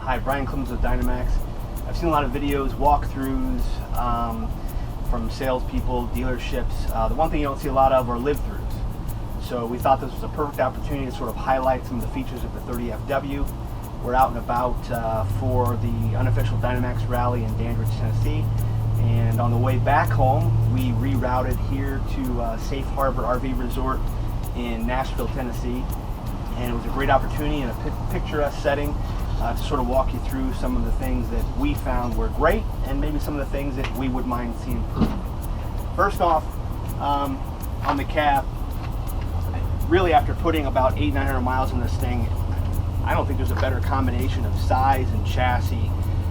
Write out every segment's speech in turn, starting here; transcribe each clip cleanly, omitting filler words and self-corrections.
Hi, Brian Clemens with Dynamax. I've seen a lot of videos, walkthroughs from salespeople, dealerships. The one thing you don't see a lot of are live-throughs. So we thought this was a perfect opportunity to sort of highlight some of the features of the 30FW. We're out and about for the unofficial Dynamax rally in Dandridge, Tennessee. And on the way back home, we rerouted here to Safe Harbor RV Resort in Nashville, Tennessee. And it was a great opportunity in a picturesque setting to sort of walk you through some of the things that we found were great and maybe some of the things that we would mind seeing improved. First off, on the cab, really after putting about 800-900 miles in this thing, I don't think there's a better combination of size and chassis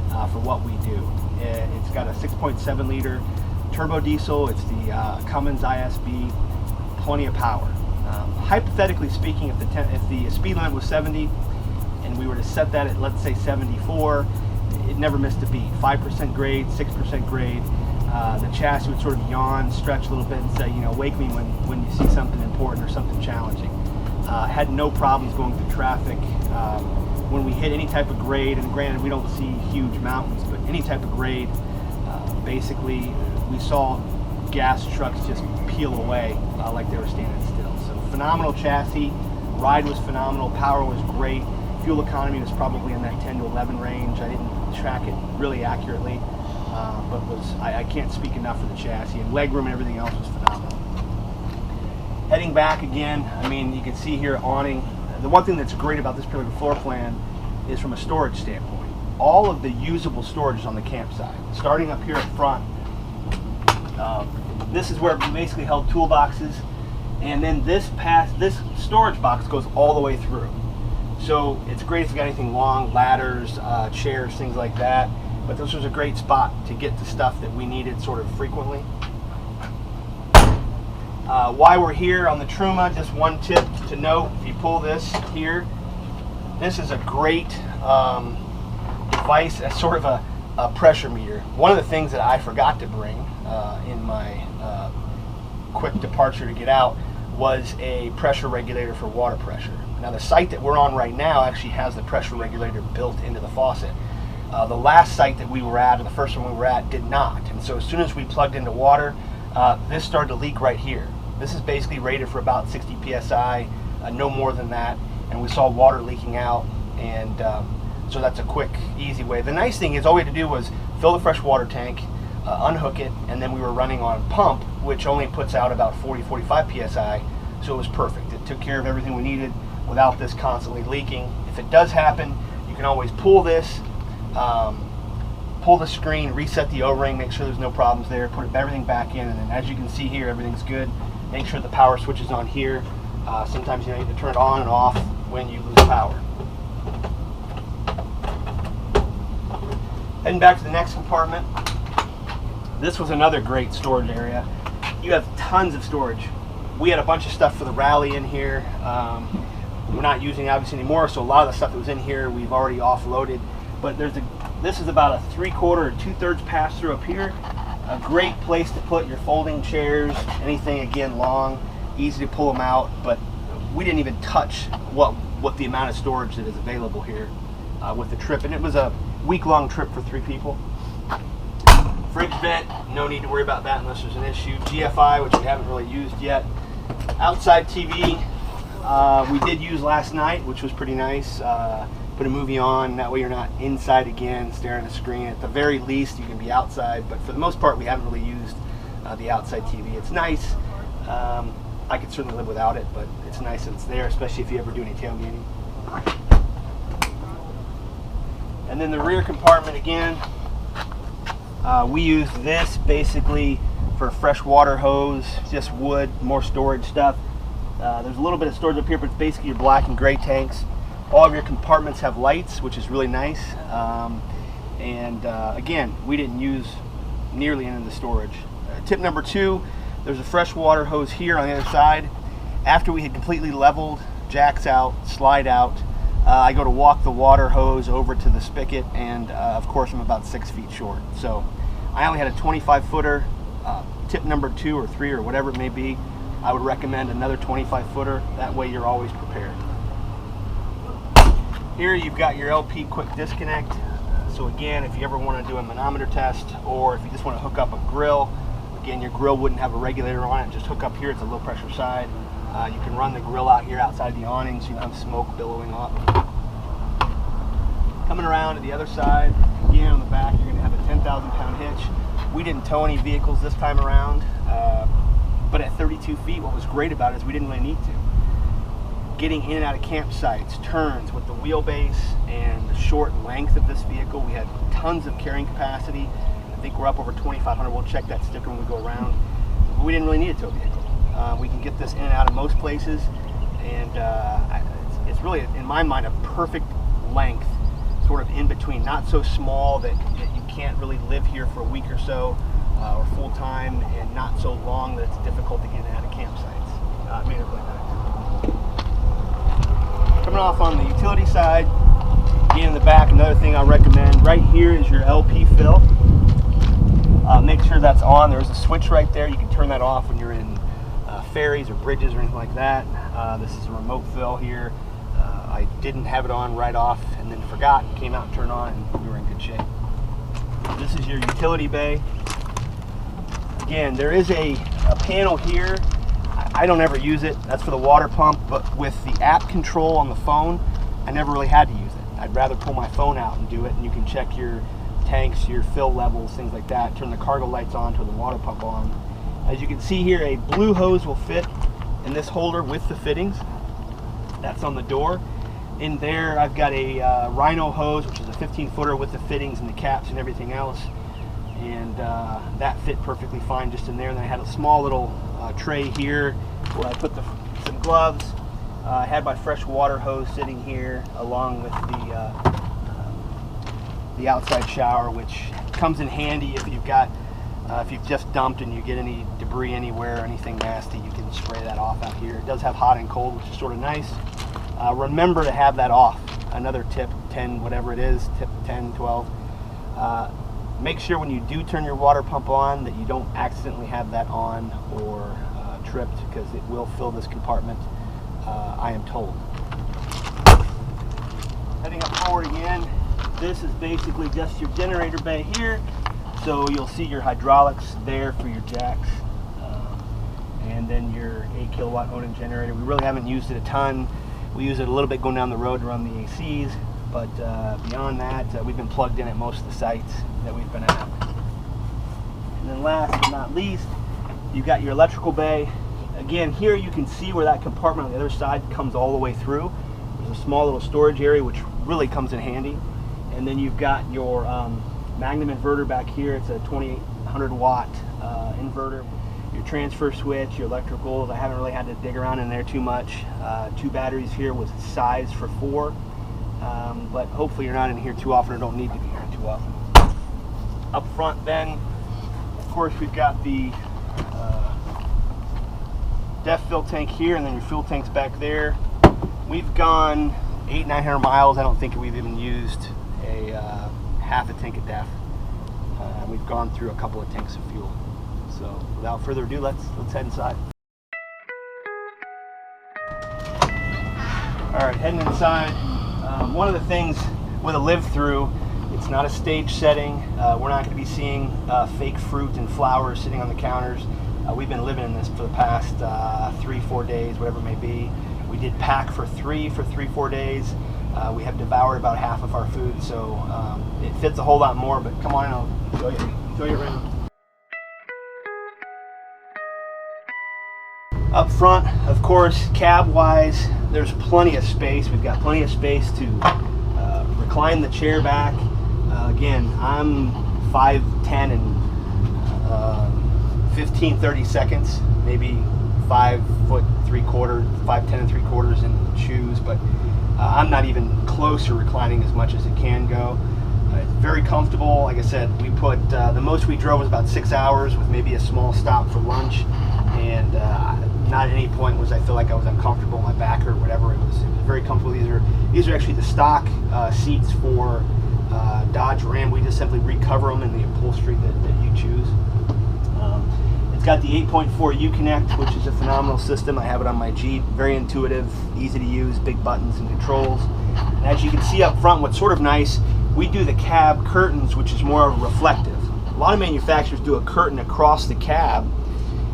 for what we do. It's got a 6.7 liter turbo diesel. It's the Cummins ISB, plenty of power. Hypothetically speaking, if the speed limit was 70 and we were to set that at, let's say, 74, it never missed a beat. 5% grade, 6% grade. The chassis would sort of yawn, stretch a little bit and say, you know, wake me when you see something important or something challenging. Had no problems going through traffic. When we hit any type of grade, and granted we don't see huge mountains, but any type of grade, basically we saw gas trucks just peel away like they were standing still. So phenomenal chassis, ride was phenomenal, power was great, fuel economy was probably in that 10 to 11 range. I didn't track it really accurately, but I can't speak enough for the chassis, and legroom and everything else was phenomenal. Heading back again, I mean, you can see here awning. The one thing that's great about this particular floor plan is from a storage standpoint. All of the usable storage is on the campsite. Starting up here up front, this is where we basically held toolboxes, and then this storage box goes all the way through. So it's great if you got anything long, ladders, chairs, things like that. But this was a great spot to get the stuff that we needed sort of frequently. While we're here on the Truma, just one tip to note: if you pull this here, this is a great device, as sort of a pressure meter. One of the things that I forgot to bring in my quick departure to get out was a pressure regulator for water pressure. Now the site that we're on right now actually has the pressure regulator built into the faucet. The last site that we were at, or the first one we were at, did not. And so as soon as we plugged into water, this started to leak right here. This is basically rated for about 60 psi, no more than that, and we saw water leaking out, and so that's a quick, easy way. The nice thing is all we had to do was fill the fresh water tank, unhook it, and then we were running on a pump, which only puts out about 40-45 psi, so it was perfect. It took care of everything we needed without this constantly leaking. If it does happen, you can always pull this, pull the screen, reset the O-ring, make sure there's no problems there, put everything back in, and then as you can see here, everything's good. Make sure the power switch is on here. Sometimes you need to turn it on and off when you lose power. Heading back to the next compartment. This was another great storage area. You have tons of storage. We had a bunch of stuff for the rally in here. We're not using it obviously anymore, so a lot of the stuff that was in here we've already offloaded. But this is about a 3/4 or 2/3 pass through up here. A great place to put your folding chairs, anything again long, easy to pull them out. But we didn't even touch what the amount of storage that is available here with the trip, and it was a week-long trip for 3 people. Fridge vent, no need to worry about that unless there's an issue. GFI, which we haven't really used yet. Outside TV, we did use last night, which was pretty nice. Put a movie on, that way you're not inside again staring at the screen. At the very least you can be outside, but for the most part we haven't really used the outside TV. It's nice. I could certainly live without it, but it's nice that it's there, especially if you ever do any tailgating. And then the rear compartment again, we used this basically for a freshwater hose, just wood, more storage stuff. There's a little bit of storage up here, but it's basically your black and gray tanks. All of your compartments have lights, which is really nice. Again, we didn't use nearly any of the storage. Tip number 2, there's a freshwater hose here on the other side. After we had completely leveled, jacks out, slide out, I go to walk the water hose over to the spigot, and of course I'm about 6 feet short. So I only had a 25-footer. Tip number 2 or 3 or whatever it may be, I would recommend another 25-footer. That way you're always prepared. Here you've got your LP quick disconnect. So again, if you ever want to do a manometer test, or if you just want to hook up a grill, again, your grill wouldn't have a regulator on it, just hook up here, it's a low pressure side. You can run the grill out here outside the awning so you don't have smoke billowing up. Coming around to the other side, again on the back, you're going to have a 10,000 pound hitch. We didn't tow any vehicles this time around, but at 32 feet, what was great about it is we didn't really need to. Getting in and out of campsites, turns with the wheelbase and the short length of this vehicle, we had tons of carrying capacity. I think we're up over 2,500. We'll check that sticker when we go around. But we didn't really need a tow vehicle. We can get this in and out of most places, and it's really, in my mind, a perfect length, sort of in between. Not so small that you can't really live here for a week or so, or full time, and not so long that it's difficult to get in and out of campsites. It made it really nice. Coming off on the utility side, again in the back, another thing I recommend, right here is your LP fill. Make sure that's on. There's a switch right there. You can turn that off when you're in ferries or bridges or anything like that. This is a remote fill here. I didn't have it on right off and then forgot, came out and turned on, and we were in good shape. This is your utility bay. Again, there is a panel here. I don't ever use it. That's for the water pump, but with the app control on the phone, I never really had to use it. I'd rather pull my phone out and do it, and you can check your tanks, your fill levels, things like that. Turn the cargo lights on, turn the water pump on. As you can see here, a blue hose will fit in this holder with the fittings. That's on the door. In there, I've got a Rhino hose, which is a 15-footer with the fittings and the caps and everything else. And that fit perfectly fine just in there. And then I had a small little tray here where I put some gloves. I had my fresh water hose sitting here along with the outside shower, which comes in handy if you've just dumped and you get any debris anywhere, anything nasty, you can spray that off out here. It does have hot and cold, which is sort of nice. Remember to have that off. Another tip, 10, whatever it is, tip 10, 12. Make sure when you do turn your water pump on that you don't accidentally have that on or tripped, because it will fill this compartment, I am told. Heading up forward again, this is basically just your generator bay here. So you'll see your hydraulics there for your jacks, and then your 8 kilowatt Onan generator. We really haven't used it a ton. We use it a little bit going down the road to run the ACs, but beyond that, we've been plugged in at most of the sites that we've been at. And then last but not least, you've got your electrical bay. Again, here you can see where that compartment on the other side comes all the way through. There's a small little storage area which really comes in handy. And then you've got your Magnum inverter back here. It's a 2800 watt inverter. Your transfer switch, your electricals. I haven't really had to dig around in there too much. 2 batteries here with size for 4. But hopefully you're not in here too often, or don't need to be here too often. Up front then, of course, we've got the def fill tank here, and then your fuel tank's back there. We've gone 800-900 miles. I don't think we've even used a half a tank of def. We've gone through a couple of tanks of fuel. So without further ado, let's head inside. All right, heading inside. One of the things with a live-through, it's not a stage setting. We're not going to be seeing fake fruit and flowers sitting on the counters. We've been living in this for the past 3-4 days, whatever it may be. We did pack for 3-4 days. We have devoured about half of our food, so it fits a whole lot more, but come on in, I'll show you around. Up front, of course, cab-wise, there's plenty of space. We've got plenty of space to recline the chair back. Again, I'm 5'10" and 15-30 seconds, maybe 5'3", 5'10" and 3/4 in shoes, but I'm not even close to reclining as much as it can go. It's very comfortable. Like I said, we put the most we drove was about 6 hours with maybe a small stop for lunch, and not at any point was I feel like I was uncomfortable in my back or whatever. It was very comfortable. These are actually the stock seats for Dodge Ram. We just simply recover them in the upholstery that you choose. It's got the 8.4 U-Connect, which is a phenomenal system. I have it on my Jeep. Very intuitive, easy to use, big buttons and controls. And as you can see up front, what's sort of nice, we do the cab curtains, which is more reflective. A lot of manufacturers do a curtain across the cab,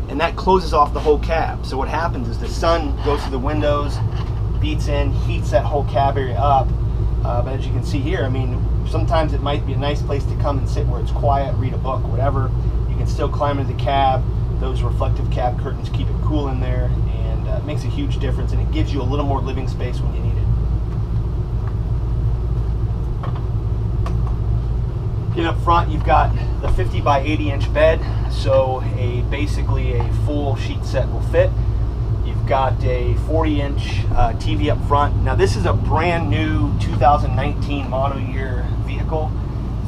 and that closes off the whole cab. So what happens is the sun goes through the windows, beats in, heats that whole cab area up. But as you can see here, I mean, sometimes it might be a nice place to come and sit where it's quiet, read a book, whatever. You can still climb into the cab. Those reflective cab curtains keep it cool in there, and it makes a huge difference, and it gives you a little more living space when you need it. Again, up front, you've got the 50 by 80 inch bed, so basically a full sheet set will fit. You've got a 40 inch TV up front. Now this is a brand new 2019 model year vehicle,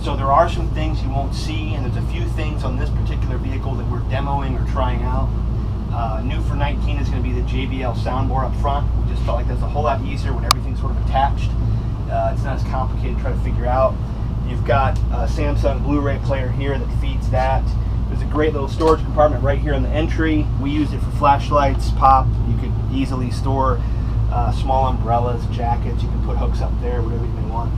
so there are some things you won't see, and there's a few things on this particular vehicle that we're demoing or trying out. New for 19 is going to be the JBL soundbar up front. We just felt like that's a whole lot easier when everything's sort of attached. It's not as complicated to try to figure out. You've got a Samsung Blu-ray player here that feeds that. There's a great little storage compartment right here on the entry. We use it for flashlights, pop. You could easily store small umbrellas, jackets. You can put hooks up there, whatever you may want.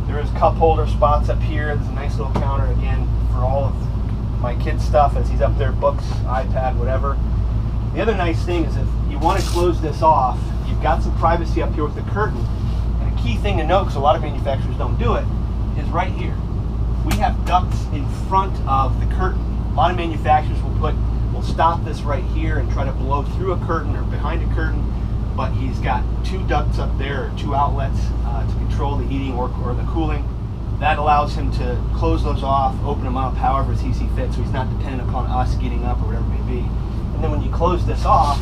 There is cup holder spots up here. There's a nice little counter, again, for all of my kids' stuff as he's up there, books, iPad, whatever. The other nice thing is if you want to close this off, you've got some privacy up here with the curtain. And a key thing to note, because a lot of manufacturers don't do it, is right here. We have ducts in front of the curtain. A lot of manufacturers will stop this right here and try to blow through a curtain or behind a curtain, but he's got two ducts up there, or two outlets to control the heating or the cooling. That allows him to close those off, open them up however he sees fit, so he's not dependent upon us getting up or whatever it may be. And then when you close this off,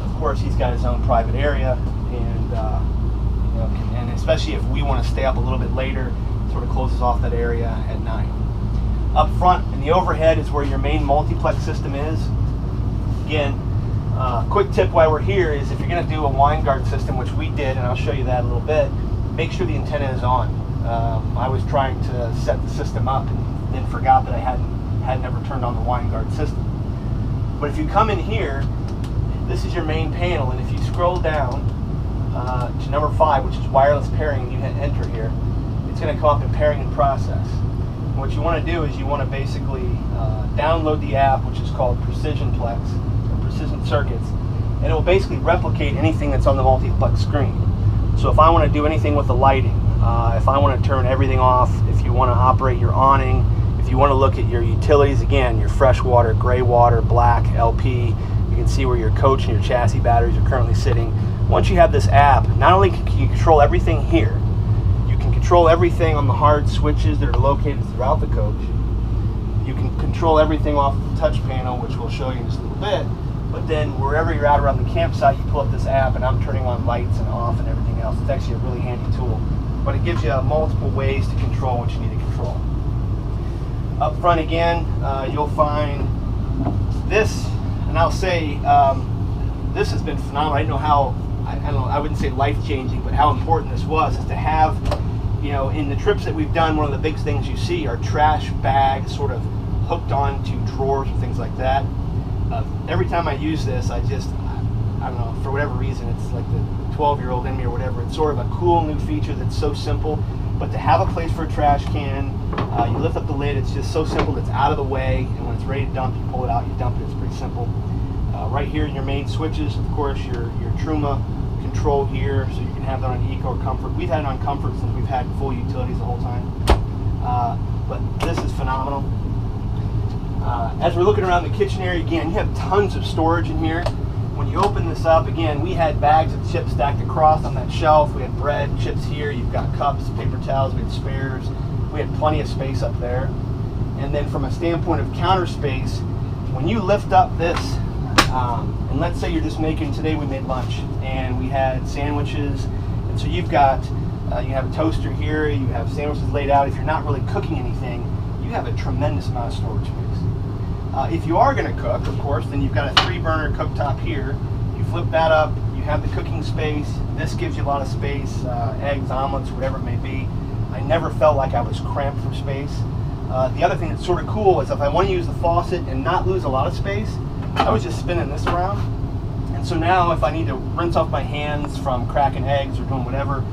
of course he's got his own private area, and and especially if we want to stay up a little bit later, sort of closes off that area at night. Up front in the overhead is where your main multiplex system is. Again, quick tip while we're here is if you're going to do a wine guard system, which we did, and I'll show you that in a little bit, make sure the antenna is on. I was trying to set the system up and then forgot that I hadn't ever turned on the wine guard system. But if you come in here, this is your main panel, and if you scroll down to number 5, which is wireless pairing, and you hit enter here, it's going to come up in pairing and process. And what you want to do is you want to basically download the app, which is called Precisionplex, or Precision Circuits, and it will basically replicate anything that's on the multiplex screen. So if I want to do anything with the lighting, if I want to turn everything off, if you want to operate your awning, if you want to look at your utilities, again, your fresh water, gray water, black, LP, you can see where your coach and your chassis batteries are currently sitting. Once you have this app, not only can you control everything here, you can control everything on the hard switches that are located throughout the coach. You can control everything off the touch panel, which we'll show you in just a little bit. But then wherever you're at around the campsite, you pull up this app, and I'm turning on lights and off and everything else. It's actually a really handy tool. But it gives you multiple ways to control what you need to control. Up front again, you'll find this, and I'll say this has been phenomenal. I didn't know how, I wouldn't say life-changing, but how important this was, is to have, in the trips that we've done, one of the big things you see are trash bags sort of hooked onto drawers or things like that. Every time I use this, I don't know, for whatever reason, it's like the 12-year-old in me or whatever. It's sort of a cool new feature that's so simple, but to have a place for a trash can, you lift up the lid, it's just so simple, it's out of the way, and when it's ready to dump, you pull it out, you dump it. It's pretty simple. Right here in your main switches, of course, your Truma control here, so you can have that on Eco or Comfort. We've had it on Comfort since we've had full utilities the whole time. But this is phenomenal. As we're looking around the kitchen area, again, you have tons of storage in here. When you open this up, again, we had bags of chips stacked across on that shelf. We had bread, chips here. You've got cups, paper towels, we had spares. We had plenty of space up there. And then from a standpoint of counter space, when you lift up this, and let's say you're just making, today we made lunch, and we had sandwiches, and so you've got, you have a toaster here, you have sandwiches laid out. If you're not really cooking anything, you have a tremendous amount of storage space. If you are going to cook, of course, then you've got a 3-burner cooktop here. You flip that up, you have the cooking space. This gives you a lot of space, eggs, omelets, whatever it may be. I never felt like I was cramped for space. The other thing that's sort of cool is if I want to use the faucet and not lose a lot of space, I was just spinning this around. And So now if I need to rinse off my hands from cracking eggs or doing whatever,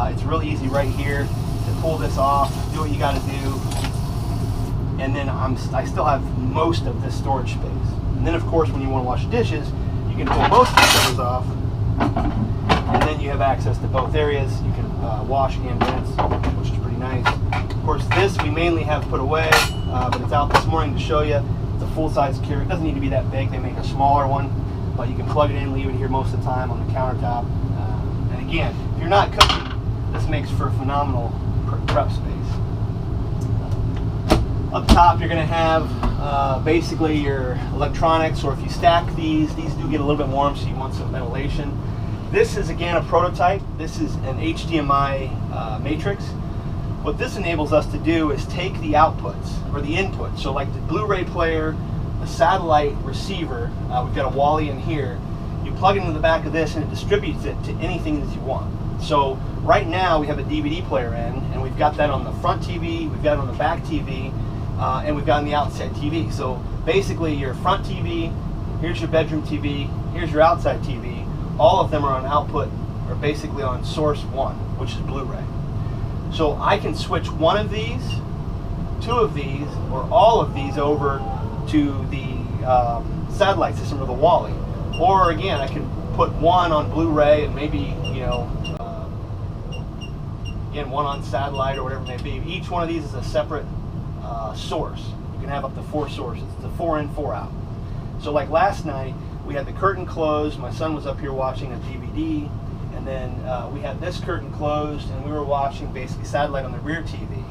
it's really easy right here to pull this off, do what you got to do, and then I still have most of this storage space. And then of course when you want to wash dishes, you can pull most of the covers off, and then you have access to both areas. You can wash and rinse, which is pretty nice. Of course this we mainly have put away, but it's out this morning to show you. It's a full-size carrier. It doesn't need to be that big. They make a smaller one, but you can plug it in, leave it here most of the time on the countertop. And again, if you're not cooking, this makes for a phenomenal prep space. Up top, you're going to have basically your electronics, or if you stack these do get a little bit warm, so you want some ventilation. This is again a prototype. This is an HDMI matrix. What this enables us to do is take the outputs, or the inputs, so like the Blu-ray player, a satellite receiver, we've got a Wally in here, you plug it into the back of this and it distributes it to anything that you want. So right now we have a DVD player in, and we've got that on the front TV, we've got it on the back TV, and we've got on the outside TV. So basically your front TV, here's your bedroom TV, here's your outside TV, all of them are on output, or basically on source 1, which is Blu-ray. So I can switch one of these, 2 of these, or all of these over to the satellite system, or the Wally. Or again, I can put one on Blu-ray and maybe, you know, again, one on satellite or whatever it may be. Each one of these is a separate source. You can have up to 4 sources. It's a 4 in, 4 out. So like last night, we had the curtain closed. My son was up here watching a DVD, and then we had this curtain closed, and we were watching basically satellite on the rear TV.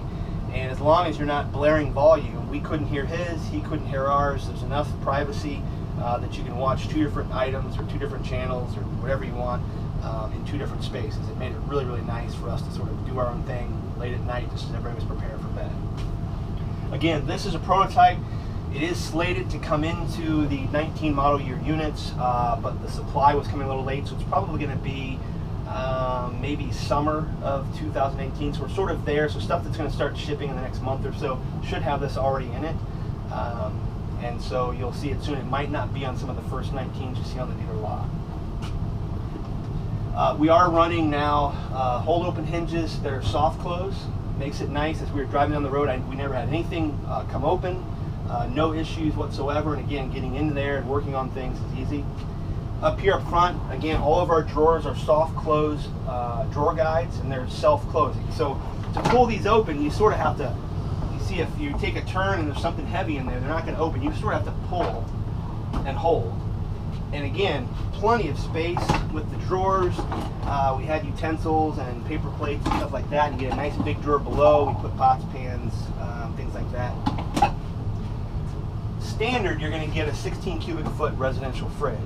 And as long as you're not blaring volume, we couldn't hear his, he couldn't hear ours. There's enough privacy that you can watch 2 different items or 2 different channels or whatever you want in 2 different spaces. It made it really, really nice for us to sort of do our own thing late at night, just as everybody was preparing for bed. Again, this is a prototype. It is slated to come into the 19 model year units, but the supply was coming a little late, so it's probably going to be maybe summer of 2018. So we're sort of there. So stuff that's going to start shipping in the next month or so should have this already in it. And so you'll see it soon. It might not be on some of the first 19s you see on the dealer lot. We are running now hold open hinges that are soft close. Makes it nice. As we were driving down the road, we never had anything come open. No issues whatsoever. And again, getting in there and working on things is easy. Up here up front, again, all of our drawers are soft close drawer guides, and they're self-closing. So to pull these open, you sort of have to, you see if you take a turn and there's something heavy in there, they're not going to open. You sort of have to pull and hold. And again, plenty of space with the drawers. We had utensils and paper plates and stuff like that. And you get a nice big drawer below. We put pots, pans, things like that. Standard, you're going to get a 16 cubic foot residential fridge.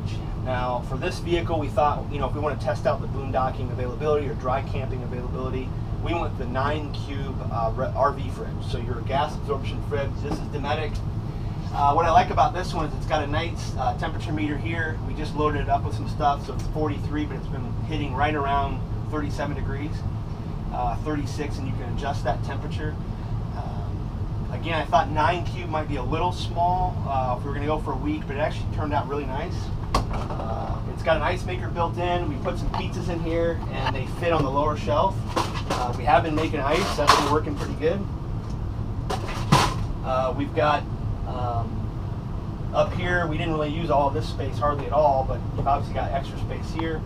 Now, for this vehicle, we thought, you know, if we want to test out the boondocking availability or dry camping availability, we went the 9 cube RV fridge. So your gas absorption fridge. This is Dinette. What I like about this one is it's got a nice temperature meter here. We just loaded it up with some stuff, so it's 43, but it's been hitting right around 37 degrees, 36, and you can adjust that temperature. Again, I thought 9 cube might be a little small if we were going to go for a week, but it actually turned out really nice. It's got an ice maker built in. We put some pizzas in here, and they fit on the lower shelf. We have been making ice. That's been working pretty good. We've got up here, we didn't really use all of this space hardly at all, but you've obviously got extra space here.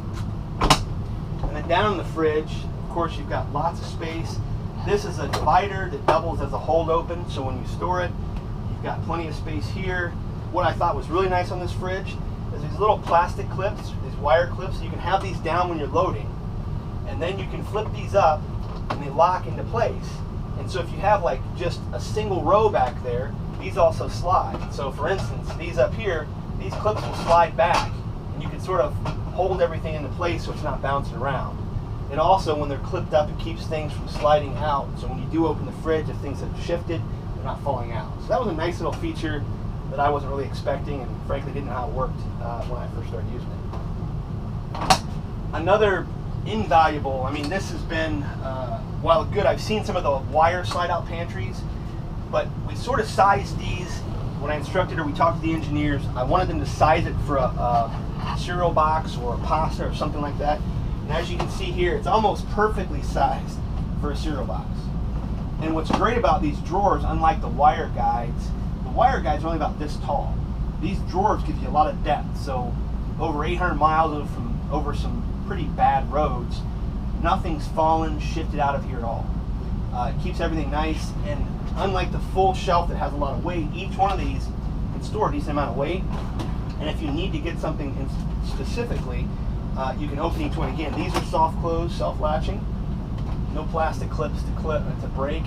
And then down in the fridge, of course, you've got lots of space. This is a divider that doubles as a hold open, so when you store it, you've got plenty of space here. What I thought was really nice on this fridge is these little plastic clips, these wire clips. You can have these down when you're loading, and then you can flip these up and they lock into place. And so if you have like just a single row back there, these also slide. So for instance, these up here, these clips will slide back, and you can sort of hold everything into place so it's not bouncing around. And also, when they're clipped up, it keeps things from sliding out. So when you do open the fridge, if things have shifted, they're not falling out. So that was a nice little feature that I wasn't really expecting, and frankly didn't know how it worked when I first started using it. Another invaluable, I mean, this has been, while good, I've seen some of the wire slide out pantries, but we sort of sized these when I instructed her. We talked to the engineers. I wanted them to size it for a cereal box or a pasta or something like that. And as you can see here, it's almost perfectly sized for a cereal box. And what's great about these drawers, unlike the wire guides are only about this tall. These drawers give you a lot of depth. So over 800 miles over some pretty bad roads, nothing's fallen, shifted out of here at all. It keeps everything nice, and unlike the full shelf that has a lot of weight, each one of these can store a decent amount of weight. And if you need to get something specifically, you can open each one again. These are soft close, self-latching, no plastic clips to break.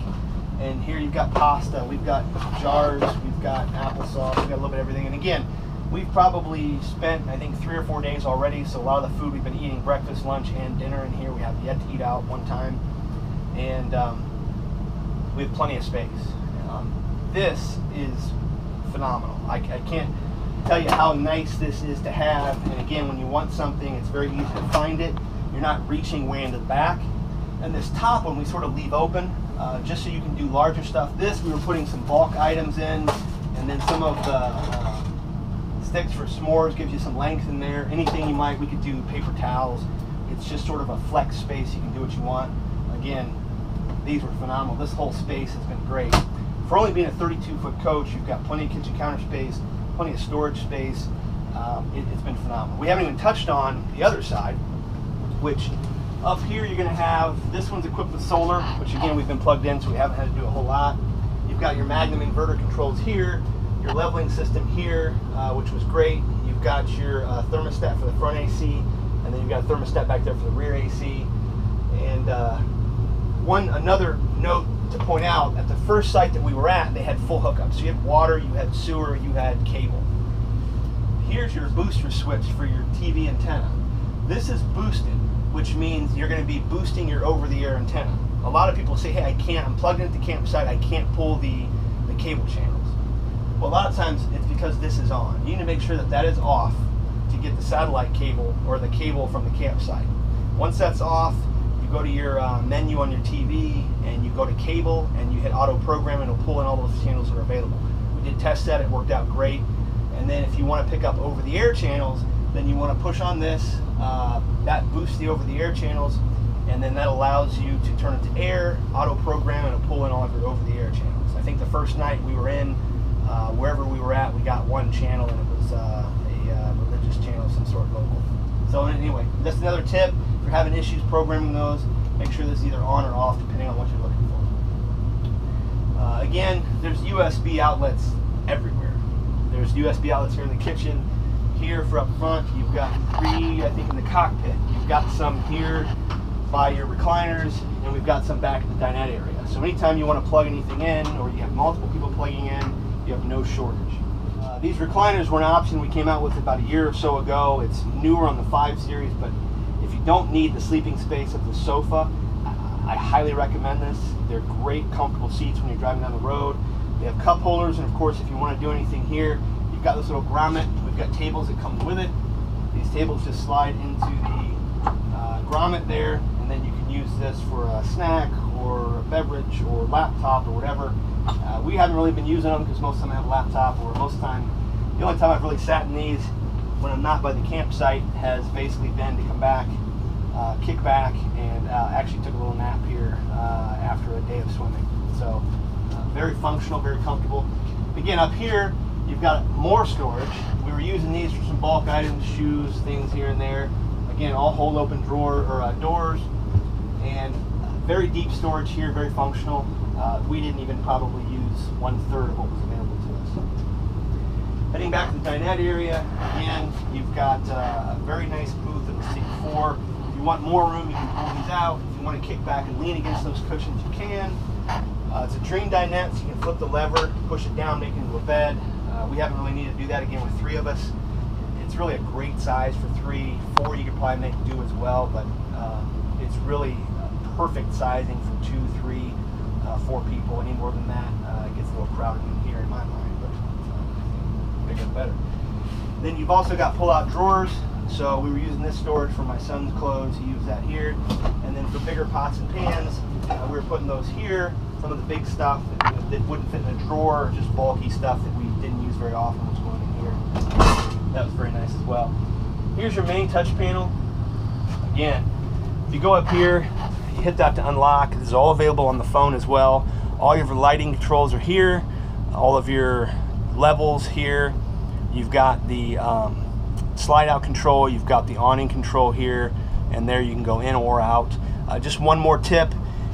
And here you've got pasta, we've got jars, we've got applesauce, we've got a little bit of everything. And again, we've probably spent, I think, 3 or 4 days already, so a lot of the food we've been eating, breakfast, lunch, and dinner in here. We have yet to eat out one time. And we have plenty of space. This is phenomenal. I can't tell you how nice this is to have. And again, when you want something, it's very easy to find it. You're not reaching way into the back. And this top one we sort of leave open, just so you can do larger stuff. This, we were putting some bulk items in, and then some of the sticks for s'mores gives you some length in there. Anything we could do paper towels. It's just sort of a flex space. You can do what you want. Again, these were phenomenal. This whole space has been great. For only being a 32-foot coach, you've got plenty of kitchen counter space, plenty of storage space. It's been phenomenal. We haven't even touched on the other side, which up here you're going to have, this one's equipped with solar, which again we've been plugged in, so we haven't had to do a whole lot. You've got your Magnum inverter controls here, your leveling system here, which was great. You've got your thermostat for the front AC, and then you've got a thermostat back there for the rear AC. And another note to point out, at the first site that we were at, they had full hookups. So you had water, you had sewer, you had cable. Here's your booster switch for your TV antenna. This is boosted, which means you're going to be boosting your over-the-air antenna. A lot of people say, hey, I'm plugged into the campsite, I can't pull the cable channels. Well, a lot of times it's because this is on. You need to make sure that is off to get the satellite cable or the cable from the campsite. Once that's off, you go to your menu on your TV and you go to cable and you hit auto program, and it'll pull in all those channels that are available. We did test that, it worked out great. And then if you want to pick up over-the-air channels, then you want to push on this. That boosts the over-the-air channels, and then that allows you to turn it to air, auto program, and it'll pull in all of your over-the-air channels. I think the first night we were in, wherever we were at, we got one channel, and it was a religious channel of some sort, local. So anyway, that's another tip. If you're having issues programming those, make sure this is either on or off, depending on what you're looking for. Again, there's USB outlets everywhere. There's USB outlets here in the kitchen. Here for up front, you've got 3, I think, in the cockpit. You've got some here by your recliners, and we've got some back in the dinette area. So anytime you want to plug anything in, or you have multiple people plugging in, you have no shortage. These recliners were an option we came out with about a year or so ago. It's newer on the 5 Series, but if you don't need the sleeping space of the sofa, I highly recommend this. They're great, comfortable seats when you're driving down the road. They have cup holders, and of course, if you want to do anything here, you've got this little grommet. We've got tables that come with it. These tables just slide into the grommet there, and then you can use this for a snack or a beverage or laptop or whatever. We haven't really been using them because most of the time I have a laptop, or most of the time, the only time I've really sat in these when I'm not by the campsite has basically been to come back, kick back, and actually took a little nap here after a day of swimming. So very functional, very comfortable. Again, up here, you've got more storage. We were using these for some bulk items, shoes, things here and there. Again, all hold open drawer or doors, and very deep storage here, very functional. We didn't even probably use 1/3 of what was available to us. Heading back to the dinette area, again, you've got a very nice booth that will seat 4. If you want more room, you can pull these out. If you want to kick back and lean against those cushions, you can. It's a dream dinette, so you can flip the lever, push it down, make it into a bed. We haven't really needed to do that again with 3 of us. It's really a great size for 3. 4 you could probably make do as well, but it's really perfect sizing for 2, 3, 4 people. Any more than that, it gets a little crowded in here in my mind, but bigger the better. Then you've also got pull-out drawers. So we were using this storage for my son's clothes. He used that here. And then for bigger pots and pans, we were putting those here. Some of the big stuff that wouldn't fit in a drawer, or just bulky stuff that we didn't use very often was going in here. That was very nice as well. here's your main touch panel. Again, if you go up here, you hit that to unlock. This is all available on the phone as well. All your lighting controls are here. All of your levels here. You've got the slide out control. You've got the awning control here, and there you can go in or out. Just one more tip.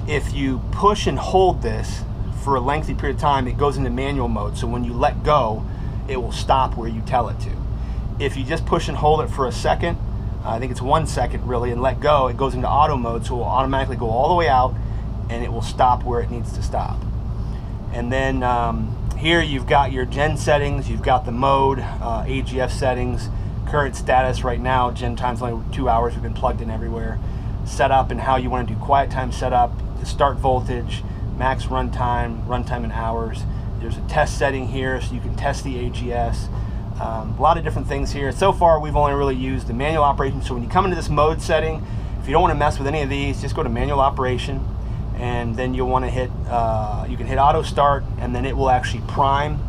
If you push and hold this for a lengthy period of time, it goes into manual mode. So when you let go, it will stop where you tell it to. If you just push and hold it for a second, I think it's 1 second really, and let go, it goes into auto mode, so it will automatically go all the way out and it will stop where it needs to stop. And then here you've got your gen settings, you've got the mode, AGF settings, current status right now, gen time's only 2 hours, we've been plugged in everywhere. Setup and how you want to do quiet time setup, the start voltage, max runtime in hours. There's a test setting here so you can test the AGS. A lot of different things here. So far we've only really used the manual operation, so when you come into this mode setting, if you don't want to mess with any of these, just go to manual operation, and then you'll want to hit, you can hit auto start, and then it will actually prime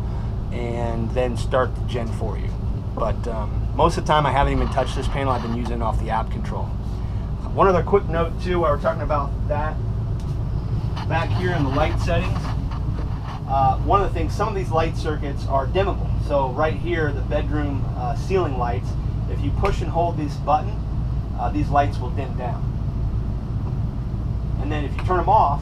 and then start the gen for you. But most of the time I haven't even touched this panel, I've been using it off the app control. One other quick note too, while we're talking about that, back here in the light settings, one of the things, some of these light circuits are dimmable. So right here, the bedroom ceiling lights, if you push and hold this button, these lights will dim down. And then if you turn them off,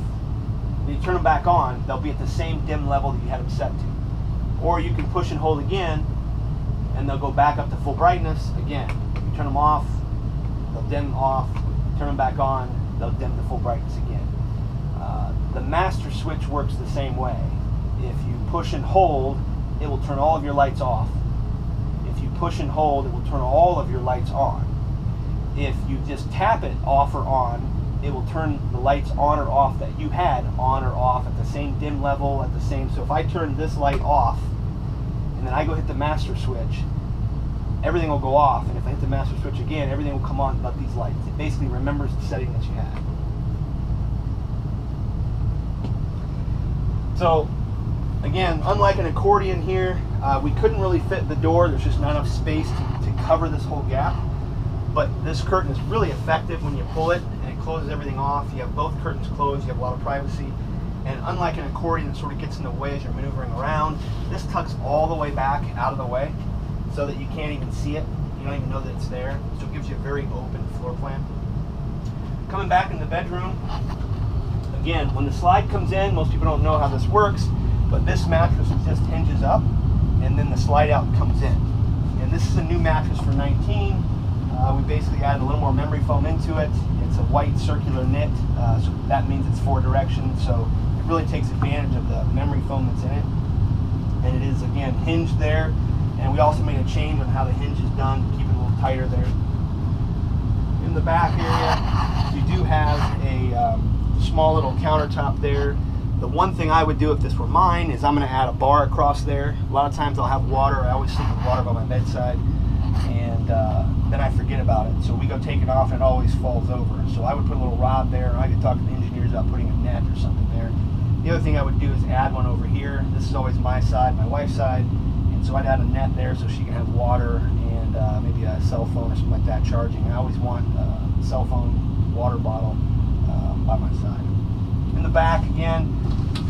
and you turn them back on, they'll be at the same dim level that you had them set to. Or you can push and hold again, and they'll go back up to full brightness again. If you turn them off, they'll dim off. Turn them back on, they'll dim to full brightness again. The master switch works the same way. If you push and hold, it will turn all of your lights off. If you push and hold, it will turn all of your lights on. If you just tap it off or on, it will turn the lights on or off that you had on or off at the same dim level, at the same. So if I turn this light off and then I go hit the master switch, everything will go off, and if I hit the master switch again, everything will come on but these lights. It basically remembers the setting that you had. So again, unlike an accordion here, we couldn't really fit the door. There's just not enough space to cover this whole gap. But this curtain is really effective when you pull it, and it closes everything off. You have both curtains closed, you have a lot of privacy. And unlike an accordion that sort of gets in the way as you're maneuvering around, this tucks all the way back out of the way so that you can't even see it. You don't even know that it's there. So it gives you a very open floor plan. Coming back in the bedroom, again, when the slide comes in, most people don't know how this works, but this mattress just hinges up, and then the slide out comes in. And this is a new mattress for 19. We basically added a little more memory foam into it. It's a white circular knit, so that means it's 4 directions, so it really takes advantage of the memory foam that's in it. And it is, again, hinged there. And we also made a change on how the hinge is done to keep it a little tighter there. In the back area, you do have a small little countertop there. The one thing I would do if this were mine is I'm going to add a bar across there. A lot of times I'll have water. I always sleep with water by my bedside, and then I forget about it. So we go take it off and it always falls over. So I would put a little rod there, or I could talk to the engineers about putting a net or something there. The other thing I would do is add one over here. This is always my side, my wife's side. So I'd add a net there so she can have water and maybe a cell phone or something like that charging. I always want a cell phone, water bottle by my side. In the back, again,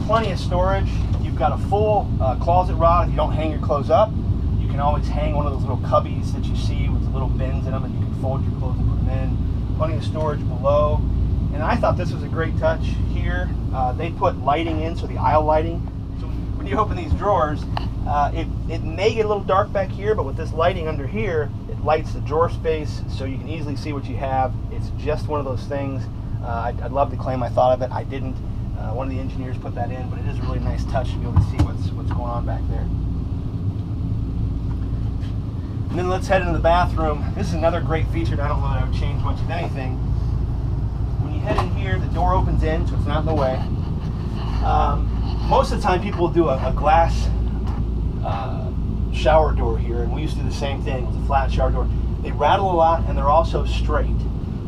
plenty of storage. You've got a full closet rod. If you don't hang your clothes up, you can always hang one of those little cubbies that you see with the little bins in them, and you can fold your clothes and put them in. Plenty of storage below. And I thought this was a great touch here. They put lighting in, so the aisle lighting. So when you open these drawers, it may get a little dark back here, but with this lighting under here, it lights the drawer space so you can easily see what you have. It's just one of those things. I'd love to claim I thought of it. I didn't. One of the engineers put that in, but it is a really nice touch to be able to see what's going on back there. And then let's head into the bathroom. This is another great feature, and I don't know that I would change much of anything. When you head in here, the door opens in, so it's not in the way. Most of the time people will do a glass shower door here, and we used to do the same thing with a flat shower door. They rattle a lot, and they're also straight.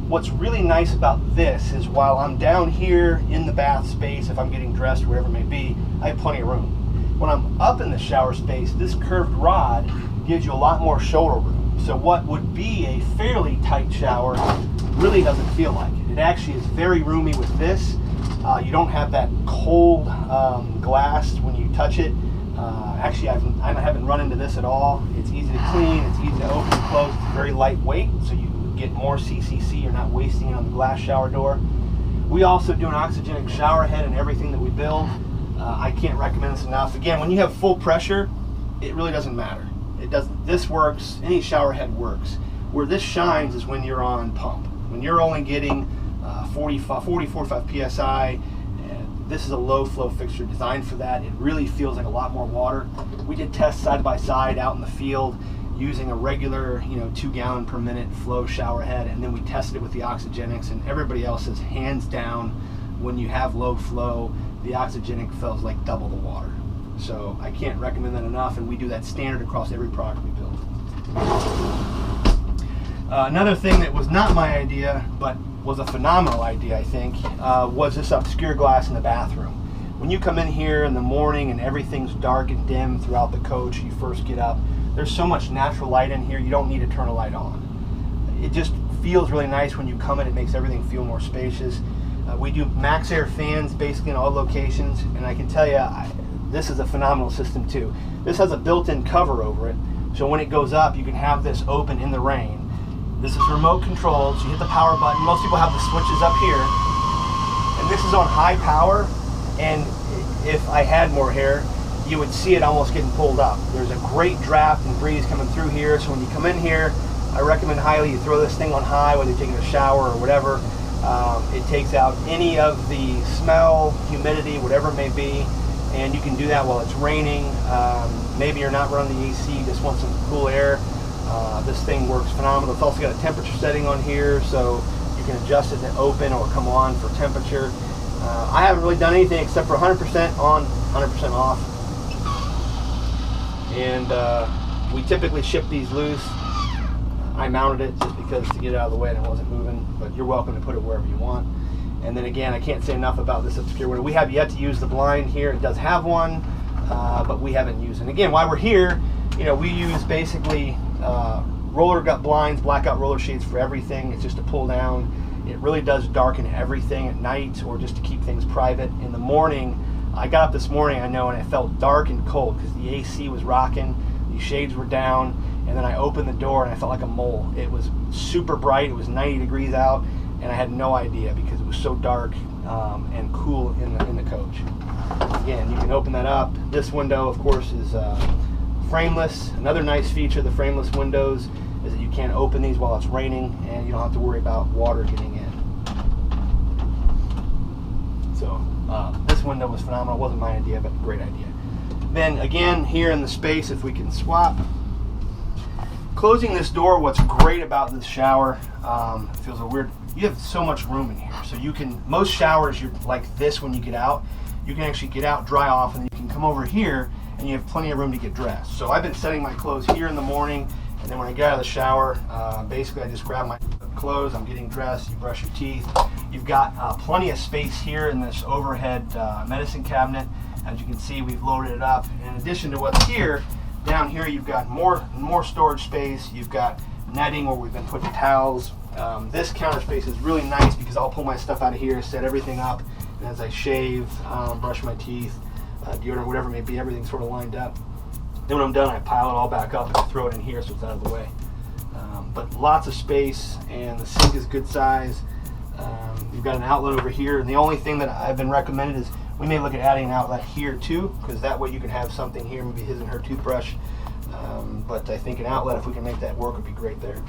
What's really nice about this is while I'm down here in the bath space, if I'm getting dressed or whatever it may be, I have plenty of room. When I'm up in the shower space, this curved rod gives you a lot more shoulder room. So what would be a fairly tight shower really doesn't feel like it. It actually is very roomy with this. You don't have that cold glass when you touch it. Actually, I haven't run into this at all. It's easy to clean, it's easy to open and close, it's very lightweight, so you get more CCC, you're not wasting it on the glass shower door. We also do an oxygenic shower head in everything that we build. I can't recommend this enough. Again, when you have full pressure, it really doesn't matter. This works, any shower head works. Where this shines is when you're on pump. When you're only getting 45 PSI, this is a low flow fixture designed for that. It really feels like a lot more water. We did tests side by side out in the field using a regular 2 gallon per minute flow shower head, and then we tested it with the oxygenics, and everybody else says hands down when you have low flow, the oxygenic feels like double the water. So I can't recommend that enough, and we do that standard across every product we build. Another thing that was not my idea, but was a phenomenal idea, I think, was this obscure glass in the bathroom. When you come in here in the morning and everything's dark and dim throughout the coach, you first get up, there's so much natural light in here, you don't need to turn a light on. It just feels really nice when you come in, it makes everything feel more spacious. We do max air fans basically in all locations, and I can tell you, this is a phenomenal system too. This has a built-in cover over it, so when it goes up, you can have this open in the rain. This is remote controlled, so you hit the power button. Most people have the switches up here, and this is on high power, and if I had more hair, you would see it almost getting pulled up. There's a great draft and breeze coming through here, so when you come in here, I recommend highly you throw this thing on high, whether you're taking a shower or whatever. It takes out any of the smell, humidity, whatever it may be, and you can do that while it's raining. Maybe you're not running the AC, you just want some cool air. This thing works phenomenal. It's also got a temperature setting on here, so you can adjust it to open or come on for temperature. I haven't really done anything except for 100% on, 100% off. And we typically ship these loose. I mounted it just because to get it out of the way and it wasn't moving, but you're welcome to put it wherever you want. And then again, I can't say enough about this obscure window. We have yet to use the blind here. It does have one, but we haven't used it. And again, while we're here, we use basically roller gut blinds, blackout roller shades for everything. It's just a pull down. It really does darken everything at night or just to keep things private. In the morning, I got up this morning, I know, and it felt dark and cold because the AC was rocking, the shades were down, and then I opened the door and I felt like a mole. It was super bright, it was 90 degrees out, and I had no idea because it was so dark and cool in the coach. Again, you can open that up. This window, of course, is frameless. Another nice feature of the frameless windows is that you can't open these while it's raining, and you don't have to worry about water getting in. So this window was phenomenal. It wasn't my idea, but a great idea. Then again, here in the space, if we can swap. Closing this door, what's great about this shower, it feels a weird, you have so much room in here. So you can, most showers, you're like this when you get out. You can actually get out, dry off, and then you can come over here and you have plenty of room to get dressed. So I've been setting my clothes here in the morning, and then when I get out of the shower, basically I just grab my clothes, I'm getting dressed, you brush your teeth. You've got plenty of space here in this overhead medicine cabinet. As you can see, we've loaded it up. In addition to what's here, down here you've got more storage space. You've got netting where we've been putting towels. This counter space is really nice because I'll pull my stuff out of here, set everything up, and as I shave, brush my teeth, deodorant, whatever it may be, everything's sort of lined up. Then when I'm done, I pile it all back up and throw it in here so it's out of the way. But lots of space, and the sink is good size. You've got an outlet over here, and the only thing that I've been recommended is we may look at adding an outlet here too, because that way you can have something here, maybe his and her toothbrush. But I think an outlet, if we can make that work, would be great there.